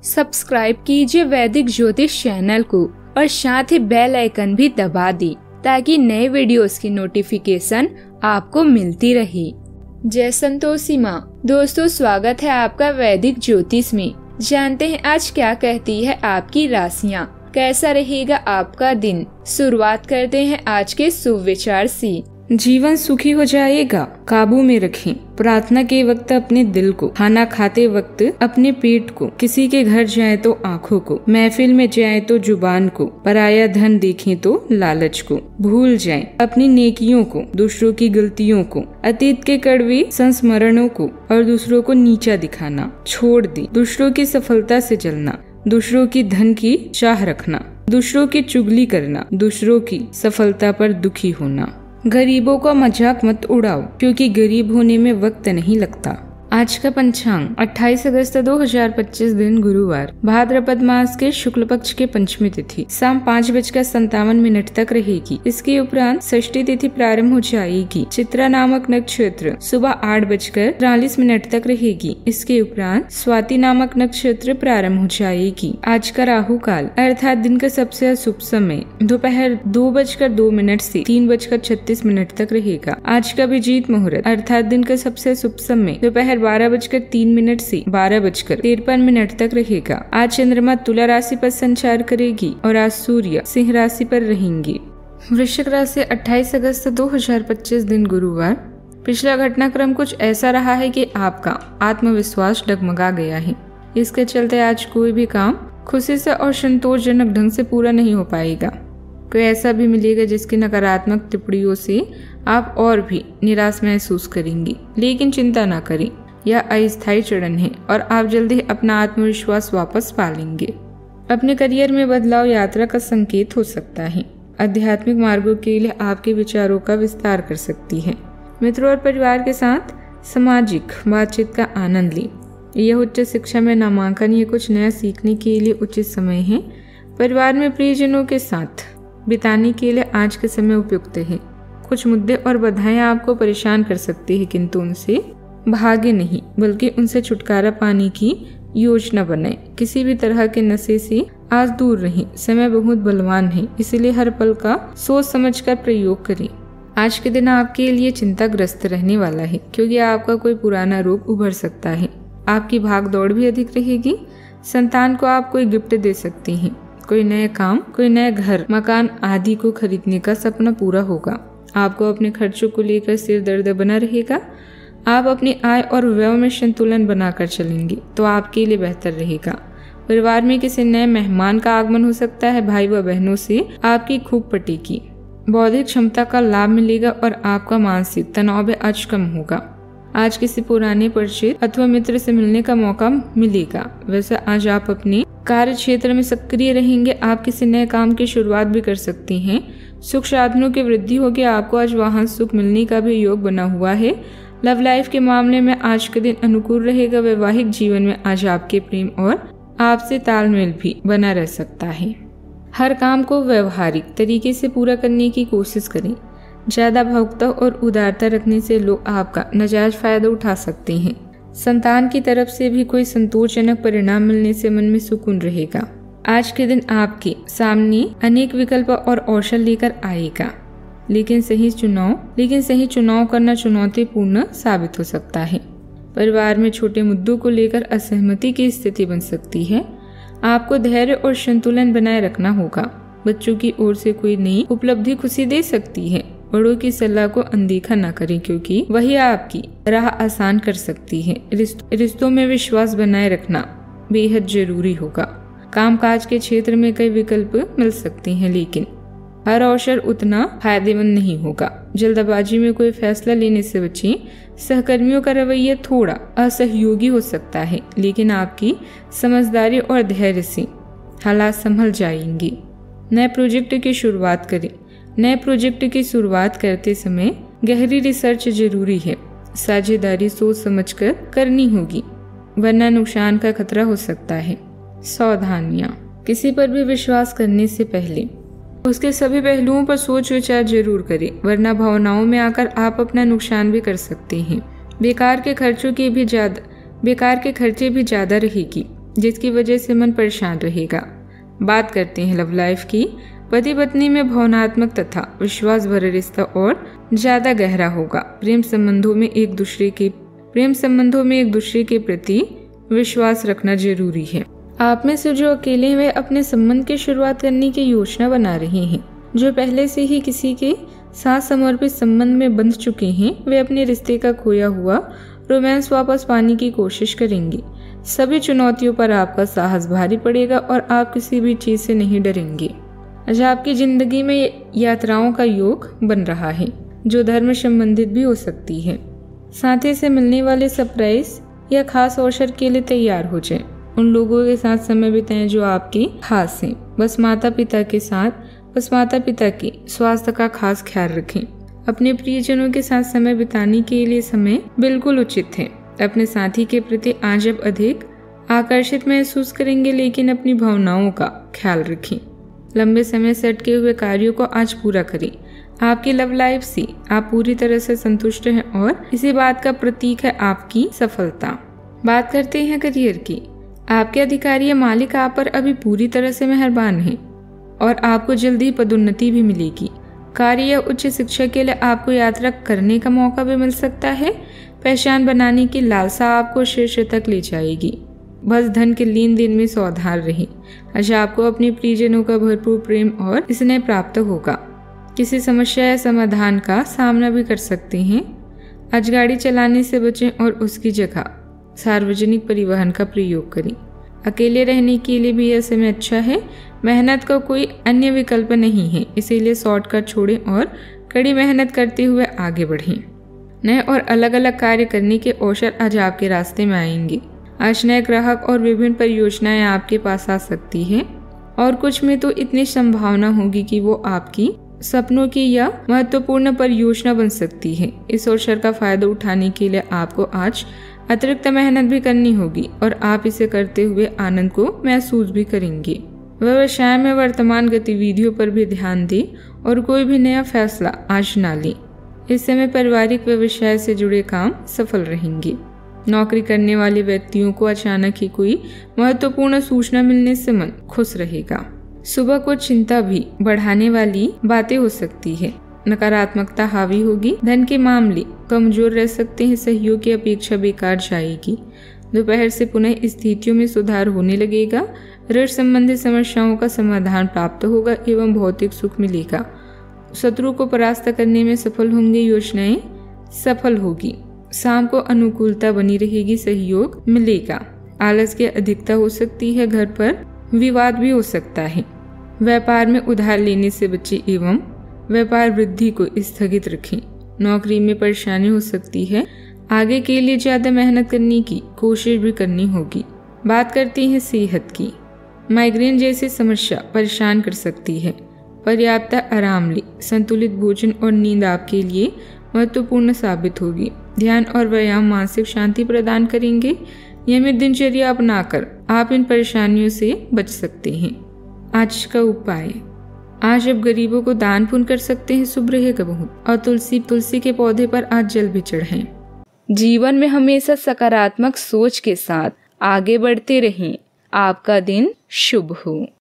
Subscribe कीजिए वैदिक ज्योतिष चैनल को और साथ ही बेल आइकन भी दबा दी ताकि नए वीडियोस की नोटिफिकेशन आपको मिलती रहे। जय संतोषी माँ। दोस्तों, स्वागत है आपका वैदिक ज्योतिष में। जानते हैं आज क्या कहती है आपकी राशियाँ, कैसा रहेगा आपका दिन। शुरुआत करते हैं आज के शुभ विचार से। जीवन सुखी हो जाएगा, काबू में रखें। प्रार्थना के वक्त अपने दिल को, खाना खाते वक्त अपने पेट को, किसी के घर जाए तो आँखों को, महफिल में जाए तो जुबान को, पराया धन देखें तो लालच को। भूल जाएं अपनी नेकियों को, दूसरों की गलतियों को, अतीत के कड़वे संस्मरणों को और दूसरों को नीचा दिखाना छोड़ दें। दूसरों की सफलता से जलना, दूसरों की धन की चाह रखना, दूसरों की चुगली करना, दूसरों की सफलता पर दुखी होना। गरीबों का मजाक मत उड़ाओ क्योंकि गरीब होने में वक्त नहीं लगता। आज का पंचांग 28 अगस्त 2025 दिन गुरुवार, भाद्रपद मास के शुक्ल पक्ष के पंचमी तिथि शाम 5:57 तक रहेगी। इसके उपरांत षष्ठी तिथि प्रारंभ हो जाएगी। चित्रा नामक नक्षत्र सुबह 8:43 तक रहेगी। इसके उपरांत स्वाति नामक नक्षत्र प्रारंभ हो जाएगी। आज का राहु काल अर्थात दिन का सबसे अशुभ समय दोपहर 2:02 से 3:36 तक रहेगा। आज का अभिजीत मुहूर्त अर्थात दिन का सबसे शुभ समय दोपहर 12:03 से 12:53 तक रहेगा। आज चंद्रमा तुला राशि पर संचार करेगी और आज सूर्य सिंह राशि पर रहेंगे। वृश्चिक राशि 28 अगस्त 2025 दिन गुरुवार। पिछला घटनाक्रम कुछ ऐसा रहा है कि आपका आत्मविश्वास डगमगा गया है। इसके चलते आज कोई भी काम खुशी से और संतोषजनक ढंग से पूरा नहीं हो पाएगा। कोई ऐसा भी मिलेगा जिसकी नकारात्मक टिप्पणियों से आप और भी निराश महसूस करेंगी, लेकिन चिंता न करें, यह अस्थायी चरण है और आप जल्दी ही अपना आत्मविश्वास वापस पा लेंगे। अपने करियर में बदलाव यात्रा का संकेत हो सकता है। आध्यात्मिक मार्गों के लिए आपके विचारों का विस्तार कर सकती है। मित्रों और परिवार के साथ सामाजिक बातचीत का आनंद लें। यह उच्च शिक्षा में नामांकन या कुछ नया सीखने के लिए उचित समय है। परिवार में प्रियजनों के साथ बिताने के लिए आज के समय उपयुक्त है। कुछ मुद्दे और बाधाएं आपको परेशान कर सकती है, किंतु उनसे भागे नहीं बल्कि उनसे छुटकारा पाने की योजना बनाएं। किसी भी तरह के नशे से आज दूर रहें। समय बहुत बलवान है, इसलिए हर पल का सोच समझकर प्रयोग करें। आज के दिन आपके लिए चिंताग्रस्त रहने वाला है क्योंकि आपका कोई पुराना रोग उभर सकता है। आपकी भाग दौड़ भी अधिक रहेगी। संतान को आप कोई गिफ्ट दे सकती हैं। कोई नया काम, कोई नया घर, मकान आदि को खरीदने का सपना पूरा होगा। आपको अपने खर्चों को लेकर सिर दर्द बना रहेगा। आप अपनी आय और व्यय में संतुलन बनाकर चलेंगे तो आपके लिए बेहतर रहेगा। परिवार में किसी नए मेहमान का आगमन हो सकता है। भाई व बहनों से आपकी खूब पटेगी। बौद्धिक क्षमता का लाभ मिलेगा और आपका मानसिक तनाव भी आज कम होगा। आज किसी पुराने परिचित अथवा मित्र से मिलने का मौका मिलेगा। वैसे आज आप अपने कार्य क्षेत्र में सक्रिय रहेंगे। आप किसी नए काम की शुरुआत भी कर सकती हैं। सुख साधनों की वृद्धि होगी। आपको आज वाहन सुख मिलने का भी योग बना हुआ है। लव लाइफ के मामले में आज के दिन अनुकूल रहेगा। वैवाहिक जीवन में आज आपके प्रेम और आपसे तालमेल भी बना रह सकता है। हर काम को व्यवहारिक तरीके से पूरा करने की कोशिश करें। ज्यादा भावुकता और उदारता रखने से लोग आपका नाजायज फायदा उठा सकते हैं। संतान की तरफ से भी कोई संतोषजनक परिणाम मिलने से मन में सुकून रहेगा। आज के दिन आपके सामने अनेक विकल्प और अवसर लेकर आएगा, लेकिन सही चुनाव करना चुनौतीपूर्ण साबित हो सकता है। परिवार में छोटे मुद्दों को लेकर असहमति की स्थिति बन सकती है। आपको धैर्य और संतुलन बनाए रखना होगा। बच्चों की ओर से कोई नई उपलब्धि खुशी दे सकती है। बड़ों की सलाह को अनदेखा न करें क्योंकि वही आपकी राह आसान कर सकती है। रिश्तों में विश्वास बनाए रखना बेहद जरूरी होगा। कामकाज के क्षेत्र में कई विकल्प मिल सकते हैं, लेकिन हर अवसर उतना फायदेमंद नहीं होगा। जल्दबाजी में कोई फैसला लेने से बचें। सहकर्मियों का रवैया थोड़ा असहयोगी हो सकता है, लेकिन आपकी समझदारी और धैर्य से हालात संभल जाएंगे। नए प्रोजेक्ट की शुरुआत करें। नए प्रोजेक्ट की शुरुआत करते समय गहरी रिसर्च जरूरी है। साझेदारी सोच समझकर करनी होगी, वरना नुकसान का खतरा हो सकता है। सावधानियां। किसी पर भी विश्वास करने से पहले उसके सभी पहलुओं पर सोच विचार जरूर करें, वरना भावनाओं में आकर आप अपना नुकसान भी कर सकते हैं। बेकार के खर्चे भी ज्यादा रहेगी, जिसकी वजह से मन परेशान रहेगा। बात करते हैं लव लाइफ की। पति पत्नी में भावनात्मक तथा विश्वास भरा रिश्ता और ज्यादा गहरा होगा। प्रेम संबंधों में एक दूसरे के प्रति विश्वास रखना जरूरी है। आप में से जो अकेले हैं वे अपने संबंध की शुरुआत करने की योजना बना रहे हैं। जो पहले से ही किसी के साथ समर्पित संबंध में बंध चुके हैं वे अपने रिश्ते का खोया हुआ रोमांस वापस पाने की कोशिश करेंगे। सभी चुनौतियों पर आपका साहस भारी पड़ेगा और आप किसी भी चीज से नहीं डरेंगे। आज आपकी जिंदगी में यात्राओं का योग बन रहा है जो धर्म संबंधित भी हो सकती है। साथी से मिलने वाले सरप्राइज या खास अवसर के लिए तैयार हो जाएं। उन लोगों के साथ समय बिताएं जो आपके खास हैं। बस माता पिता की स्वास्थ्य का खास ख्याल रखें। अपने प्रियजनों के साथ समय बिताने के लिए समय बिल्कुल उचित है। अपने साथी के प्रति आज आप अधिक आकर्षित महसूस करेंगे, लेकिन अपनी भावनाओं का ख्याल रखें। लंबे समय से अटके हुए कार्यों को आज पूरा करें। आपकी लव लाइफ से आप पूरी तरह से संतुष्ट हैं और इसी बात का प्रतीक है आपकी सफलता। बात करते हैं करियर की। आपके अधिकारी या मालिक आप पर अभी पूरी तरह से मेहरबान हैं और आपको जल्दी ही पदोन्नति भी मिलेगी। कार्य या उच्च शिक्षा के लिए आपको यात्रा करने का मौका भी मिल सकता है। पहचान बनाने की लालसा आपको शीर्ष तक ले जाएगी। बस धन के लेन देन में सावधान रहें। आज आपको अपने प्रियजनों का भरपूर प्रेम और स्नेह प्राप्त होगा। किसी समस्या या समाधान का सामना भी कर सकते हैं। आज गाड़ी चलाने से बचें और उसकी जगह सार्वजनिक परिवहन का प्रयोग करें। अकेले रहने के लिए भी यह समय अच्छा है। मेहनत का कोई अन्य विकल्प नहीं है, इसीलिए शॉर्टकट छोड़ें और कड़ी मेहनत करते हुए आगे बढ़ें। नए और अलग अलग कार्य करने के अवसर आज आपके रास्ते में आएंगे। आज नए ग्राहक और विभिन्न परियोजनाएं आपके पास आ सकती हैं और कुछ में तो इतनी संभावना होगी कि वो आपकी सपनों की या महत्वपूर्ण परियोजना बन सकती है। इस अवसर का फायदा उठाने के लिए आपको आज अतिरिक्त मेहनत भी करनी होगी और आप इसे करते हुए आनंद को महसूस भी करेंगे। व्यवसाय में वर्तमान गतिविधियों पर भी ध्यान दें और कोई भी नया फैसला आज ना लें। इस समय पारिवारिक व्यवसाय से जुड़े काम सफल रहेंगे। नौकरी करने वाले व्यक्तियों को अचानक ही कोई महत्वपूर्ण सूचना मिलने से मन खुश रहेगा। सुबह को चिंता भी बढ़ाने वाली बातें हो सकती है। नकारात्मकता हावी होगी। धन के मामले कमजोर रह सकते हैं। सहयोग की अपेक्षा बेकार जाएगी। दोपहर से पुनः स्थितियों में सुधार होने लगेगा। ऋण संबंधी समस्याओं का समाधान प्राप्त होगा एवं भौतिक सुख मिलेगा। शत्रु को परास्त करने में सफल होंगे। योजनाएं सफल होगी। शाम को अनुकूलता बनी रहेगी। सहयोग मिलेगा। आलस की अधिकता हो सकती है। घर पर विवाद भी हो सकता है। व्यापार में उधार लेने से बचें एवं व्यापार वृद्धि को स्थगित रखें। नौकरी में परेशानी हो सकती है। आगे के लिए ज्यादा मेहनत करने की कोशिश भी करनी होगी। बात करते हैं सेहत की। माइग्रेन जैसी समस्या परेशान कर सकती है। पर्याप्त आराम लें। संतुलित भोजन और नींद आपके लिए महत्वपूर्ण साबित होगी। ध्यान और व्यायाम मानसिक शांति प्रदान करेंगे। नियमित दिनचर्या अपनाकर आप इन परेशानियों से बच सकते हैं। आज का उपाय। आज आप गरीबों को दान पुण्य कर सकते हैं। शुभ रहेगा बहुत। और तुलसी के पौधे पर आज जल भी चढ़ाएं। जीवन में हमेशा सकारात्मक सोच के साथ आगे बढ़ते रहें। आपका दिन शुभ हो।